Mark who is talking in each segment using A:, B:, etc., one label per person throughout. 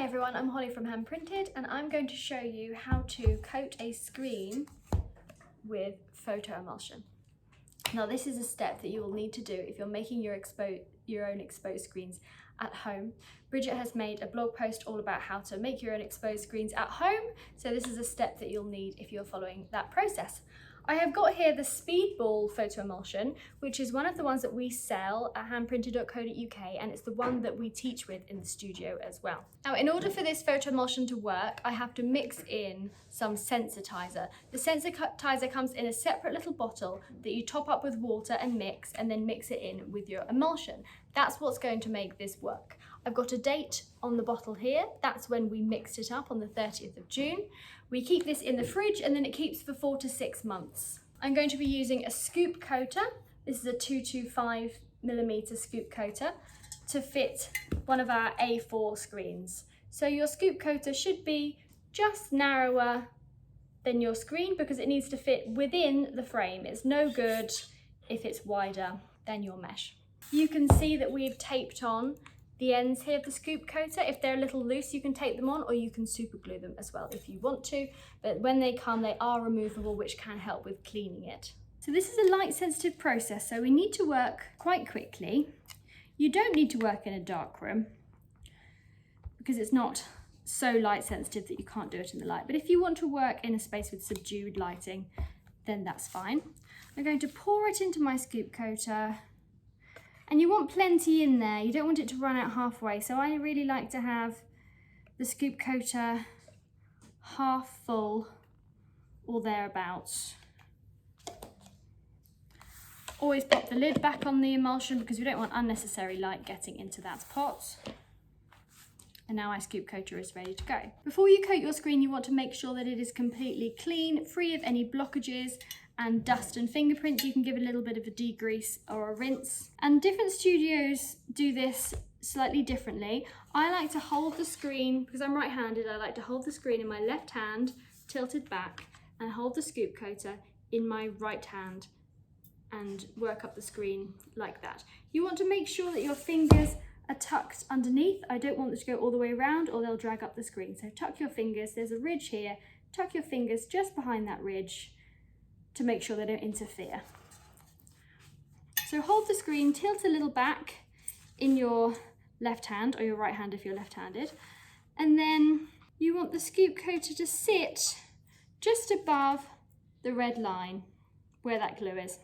A: Hi everyone, I'm Holly from Handprinted and I'm going to show you how to coat a screen with photo emulsion. Now this is a step that you will need to do if you're making your own exposed screens at home. Bridget has made a blog post all about how to make your own exposed screens at home, so this is a step that you'll need if you're following that process. I have got here the Speedball photo emulsion, which is one of the ones that we sell at handprinted.co.uk, and it's the one that we teach with in the studio as well. Now, in order for this photo emulsion to work, I have to mix in some sensitiser. The sensitiser comes in a separate little bottle that you top up with water and then mix it in with your emulsion. That's what's going to make this work. I've got a date on the bottle here. That's when we mixed it up, on the 30th of June. We keep this in the fridge and then it keeps for 4 to 6 months. I'm going to be using a scoop coater. This is a 225mm scoop coater to fit one of our A4 screens. So your scoop coater should be just narrower than your screen because it needs to fit within the frame. It's no good if it's wider than your mesh. You can see that we've taped on the ends here of the scoop coater. If they're a little loose, you can tape them on, or you can super glue them as well if you want to. But when they come, they are removable, which can help with cleaning it. So this is a light sensitive process, so we need to work quite quickly. You don't need to work in a dark room because it's not so light sensitive that you can't do it in the light. But if you want to work in a space with subdued lighting, then that's fine. I'm going to pour it into my scoop coater. And you want plenty in there, you don't want it to run out halfway. So I really like to have the scoop coater half full or thereabouts. Always pop the lid back on the emulsion because we don't want unnecessary light getting into that pot. And now our scoop coater is ready to go. Before you coat your screen, you want to make sure that it is completely clean, free of any blockages and dust and fingerprints. You can give it a little bit of a degrease or a rinse. And different studios do this slightly differently. I like to hold the screen, because I'm right-handed, I like to hold the screen in my left hand, tilted back, and hold the scoop coater in my right hand and work up the screen like that. You want to make sure that your fingers are tucked underneath. I don't want them to go all the way around or they'll drag up the screen. So tuck your fingers, there's a ridge here, tuck your fingers just behind that ridge to make sure they don't interfere. So hold the screen, tilt a little back in your left hand, or your right hand if you're left-handed, and then you want the scoop coater to sit just above the red line where that glue is.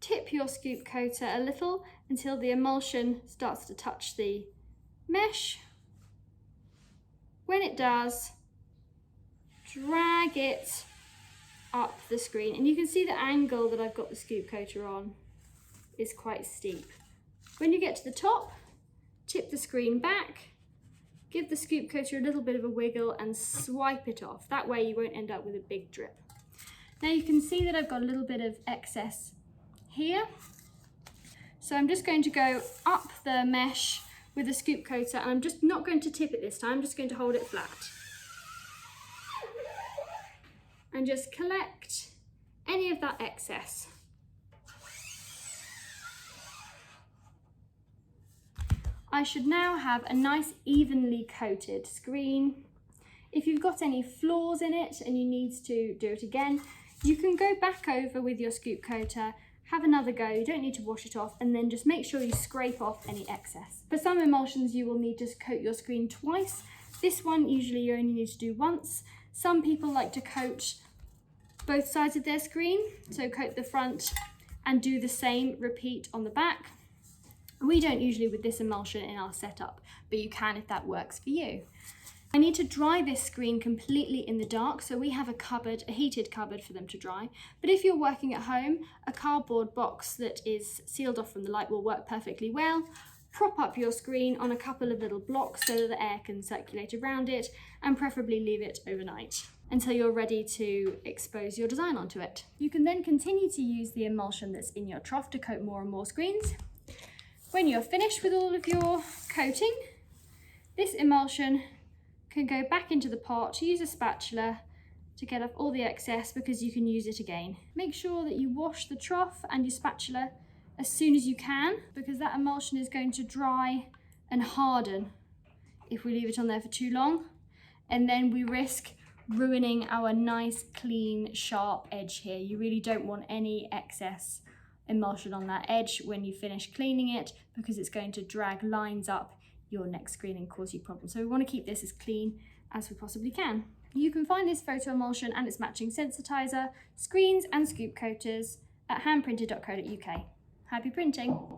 A: Tip your scoop coater a little until the emulsion starts to touch the mesh. When it does, drag it up the screen, and you can see the angle that I've got the scoop coater on is quite steep. When you get to the top, tip the screen back, give the scoop coater a little bit of a wiggle and swipe it off. That way you won't end up with a big drip. Now you can see that I've got a little bit of excess here. So I'm just going to go up the mesh with the scoop coater, and I'm just not going to tip it this time, I'm just going to hold it flat. And just collect any of that excess. I should now have a nice evenly coated screen. If you've got any flaws in it and you need to do it again, you can go back over with your scoop coater, have another go, you don't need to wash it off, and then just make sure you scrape off any excess. For some emulsions you will need to coat your screen twice. This one usually you only need to do once. Some people like to coat both sides of their screen, so coat the front and do the same, repeat on the back. We don't usually with this emulsion in our setup, but you can if that works for you. I need to dry this screen completely in the dark, so we have a cupboard, a heated cupboard for them to dry. But if you're working at home, a cardboard box that is sealed off from the light will work perfectly well. Prop up your screen on a couple of little blocks so that the air can circulate around it, and preferably leave it overnight until you're ready to expose your design onto it. You can then continue to use the emulsion that's in your trough to coat more and more screens. When you're finished with all of your coating, this emulsion can go back into the pot. Use a spatula to get off all the excess because you can use it again. Make sure that you wash the trough and your spatula as soon as you can, because that emulsion is going to dry and harden if we leave it on there for too long, and then we risk ruining our nice, clean, sharp edge here. You really don't want any excess emulsion on that edge when you finish cleaning it, because it's going to drag lines up your next screen and cause you problems. So we want to keep this as clean as we possibly can. You can find this photo emulsion and its matching sensitizer, screens and scoop coaters at handprinted.co.uk. Happy printing!